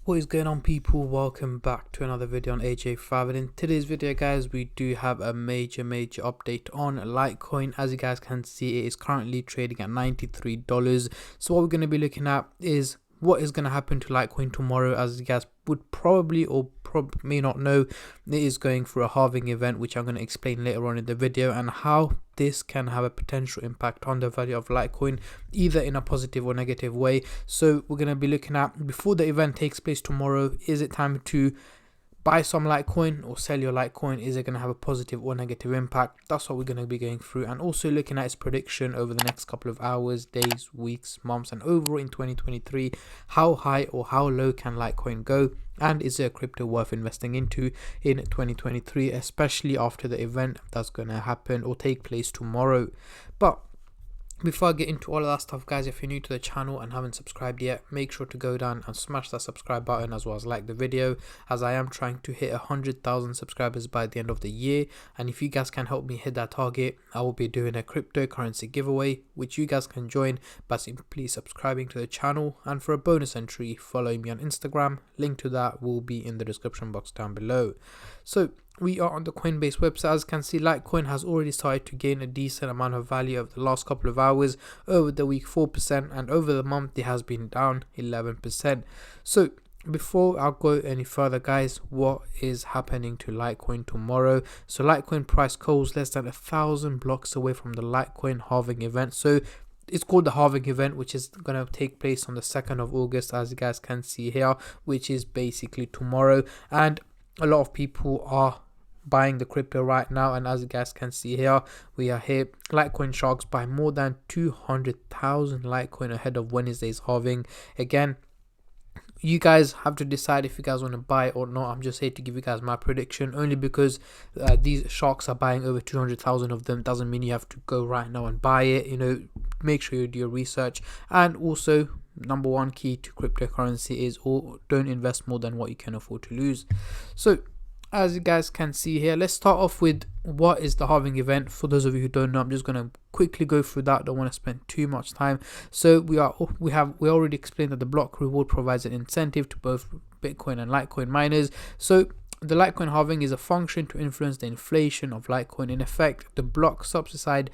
What is going on, people? Welcome back to another video on AJ5, and in today's video guys we do have a major update on Litecoin. As you guys can see, it is currently trading at $93. So what we're going to be looking at is what is going to happen to Litecoin tomorrow. As you guys would probably may not know, it is going through a halving event, which I'm going to explain later on in the video, and how this can have a potential impact on the value of Litecoin, either in a positive or negative way. So we're going to be looking at, before the event takes place tomorrow, is it time to buy some Litecoin or sell your Litecoin? Is it going to have a positive or negative impact? That's what we're going to be going through, and also looking at its prediction over the next couple of hours, days, weeks, months, and overall in 2023. How high or how low can Litecoin go? And is there a crypto worth investing into in 2023, especially after the event that's going to happen or take place tomorrow? But before I get into all of that stuff, guys, if you're new to the channel and haven't subscribed yet, make sure to go down and smash that subscribe button, as well as like the video, as I am trying to hit 100,000 subscribers by the end of the year. And if you guys can help me hit that target, I will be doing a cryptocurrency giveaway, which you guys can join by simply subscribing to the channel. And for a bonus entry, follow me on Instagram. Link to that will be in the description box down below. So we are on the Coinbase website. As you can see, Litecoin has already started to gain a decent amount of value over the last couple of hours. Over the week 4%, and over the month it has been down 11%. So before I go any further, guys, what is happening to Litecoin tomorrow? So Litecoin price calls less than 1,000 blocks away from the Litecoin halving event. So it's called the halving event, which is going to take place on the 2nd of August, as you guys can see here, which is basically tomorrow. And a lot of people are buying the crypto right now, and as you guys can see here, we are here. Litecoin sharks buy more than 200,000 Litecoin ahead of Wednesday's halving. Again, you guys have to decide if you guys want to buy it or not. I'm just here to give you guys my prediction, only because these sharks are buying over 200,000 of them. Doesn't mean you have to go right now and buy it. You know, make sure you do your research. And also, number one key to cryptocurrency is don't invest more than what you can afford to lose. So as you guys can see here, let's start off with what is the halving event. For those of you who don't know, I'm just going to quickly go through that. Don't want to spend too much time. So we already explained that the block reward provides an incentive to both Bitcoin and Litecoin miners. So the Litecoin halving is a function to influence the inflation of Litecoin. In effect, the block subsidy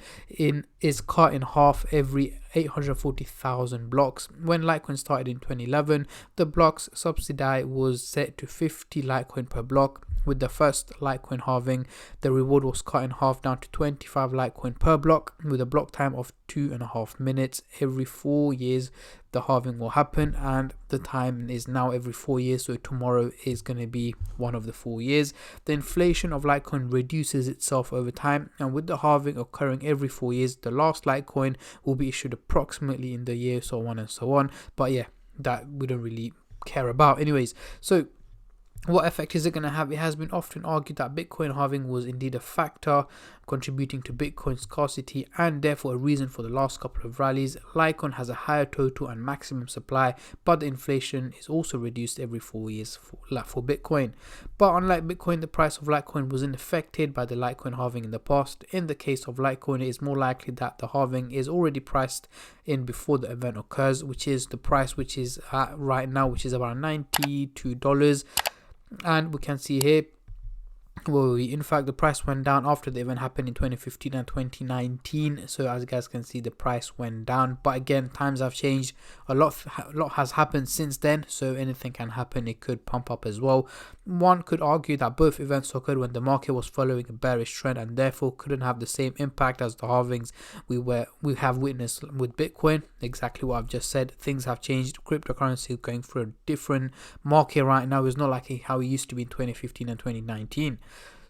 is cut in half every 840,000 blocks. When Litecoin started in 2011, the block's subsidy was set to 50 Litecoin per block. With the first Litecoin halving, the reward was cut in half down to 25 Litecoin per block, with a block time of 2.5 minutes. Every 4 years the halving will happen, and the time is now every 4 years, so tomorrow is going to be one of the 4 years. The inflation of Litecoin reduces itself over time, and with the halving occurring every 4 years, the last Litecoin will be issued approximately in the year, so on and so on. But yeah, that we don't really care about anyways. So what effect is it going to have? It has been often argued that Bitcoin halving was indeed a factor contributing to Bitcoin's scarcity, and therefore a reason for the last couple of rallies. Litecoin has a higher total and maximum supply, but the inflation is also reduced every 4 years for Bitcoin. But unlike Bitcoin, the price of Litecoin wasn't affected by the Litecoin halving in the past. In the case of Litecoin, it is more likely that the halving is already priced in before the event occurs, which is the price which is at right now, which is about $92. And we can see here, well, in fact, the price went down after the event happened in 2015 and 2019. So as you guys can see, the price went down. But again, times have changed. A lot has happened since then, so anything can happen. It could pump up as well. One could argue that both events occurred when the market was following a bearish trend, and therefore couldn't have the same impact as the halvings we have witnessed with Bitcoin. Exactly what I've just said. Things have changed. Cryptocurrency is going through a different market right now. It's not like how it used to be in 2015 and 2019.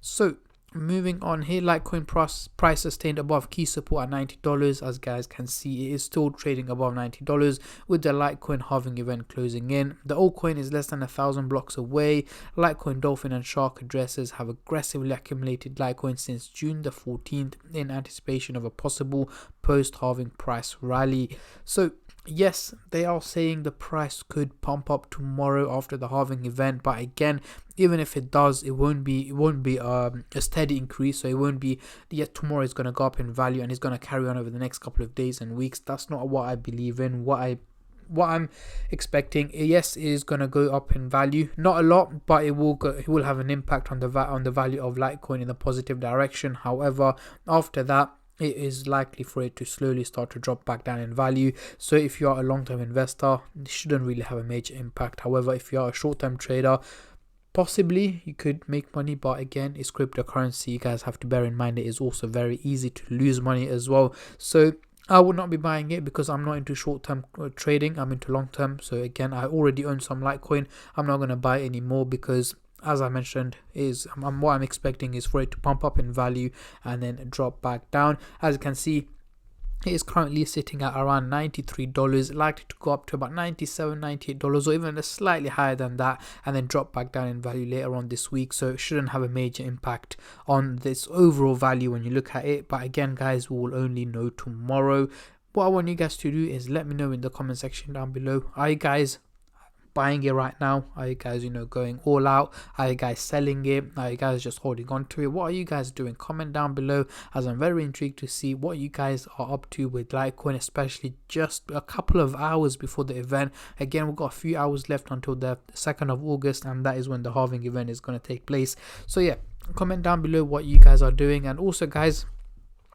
So moving on here, Litecoin price sustained above key support at $90. As guys can see, it is still trading above $90 with the Litecoin halving event closing in. The altcoin is less than 1,000 blocks away. Litecoin Dolphin and Shark addresses have aggressively accumulated Litecoin since June the 14th in anticipation of a possible post-halving price rally. So yes, they are saying the price could pump up tomorrow after the halving event, but again, even if it does, it won't be a steady increase. So it won't be tomorrow is going to go up in value and it's going to carry on over the next couple of days and weeks. That's not what I believe in. What what I'm expecting, yes, it is going to go up in value, not a lot, but it will have an impact on the value of Litecoin in the positive direction. However, after that, it is likely for it to slowly start to drop back down in value. So if you are a long-term investor, it shouldn't really have a major impact. However, if you are a short-term trader, possibly you could make money, but again, it's cryptocurrency. You guys have to bear in mind it is also very easy to lose money as well. So I would not be buying it because I'm not into short-term trading, I'm into long-term. So again, I already own some Litecoin. I'm not going to buy any more because, as I mentioned, what I'm expecting is for it to pump up in value and then drop back down. As you can see, it is currently sitting at around $93, likely to go up to about $97, $98, or even slightly higher than that, and then drop back down in value later on this week. So it shouldn't have a major impact on this overall value when you look at it. But again, guys, we will only know tomorrow. What I want you guys to do is let me know in the comment section down below. Are you guys buying it right now? Are you guys, going all out? Are you guys selling it? Are you guys just holding on to it? What are you guys doing? Comment down below, as I'm very intrigued to see what you guys are up to with Litecoin, especially just a couple of hours before the event. Again, we've got a few hours left until the 2nd of August, and that is when the halving event is going to take place. So yeah, comment down below what you guys are doing. And also, guys,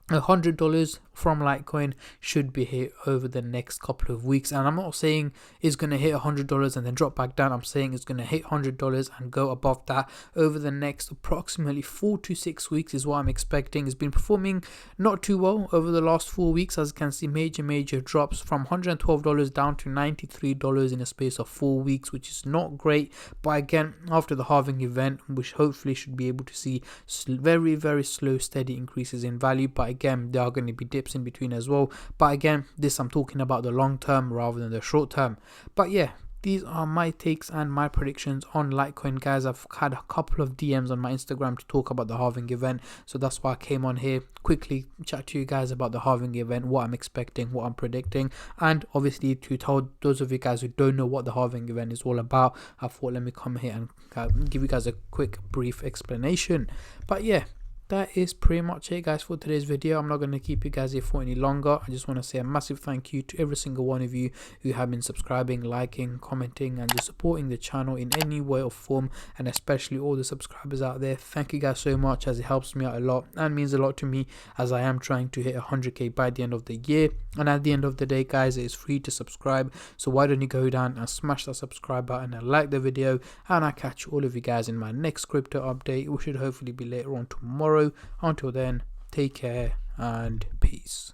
$100 from Litecoin should be hit over the next couple of weeks, and I'm not saying it's going to hit $100 and then drop back down. I'm saying it's going to hit $100 and go above that over the next approximately 4 to 6 weeks is what I'm expecting. It's been performing not too well over the last 4 weeks. As you can see, major drops from $112 down to $93 in a space of 4 weeks, which is not great. But again, after the halving event, which hopefully should be able to see very slow steady increases in value. But again, there are going to be dips in between as well. But again, this I'm talking about the long term rather than the short term. But yeah, these are my takes and my predictions on Litecoin, guys. I've had a couple of DMs on my Instagram to talk about the halving event, so that's why I came on here quickly chat to you guys about the halving event, what I'm expecting, what I'm predicting, and obviously to tell those of you guys who don't know what the halving event is all about, I thought let me come here and give you guys a quick brief explanation. But yeah, that is pretty much it, guys, for today's video. I'm not going to keep you guys here for any longer. I just want to say a massive thank you to every single one of you who have been subscribing, liking, commenting, and just supporting the channel in any way or form, and especially all the subscribers out there. Thank you guys so much, as it helps me out a lot and means a lot to me, as I am trying to hit 100k by the end of the year. And at the end of the day, guys, it is free to subscribe, so why don't you go down and smash that subscribe button and like the video, and I'll catch all of you guys in my next crypto update, which should hopefully be later on tomorrow. Until then, take care and peace.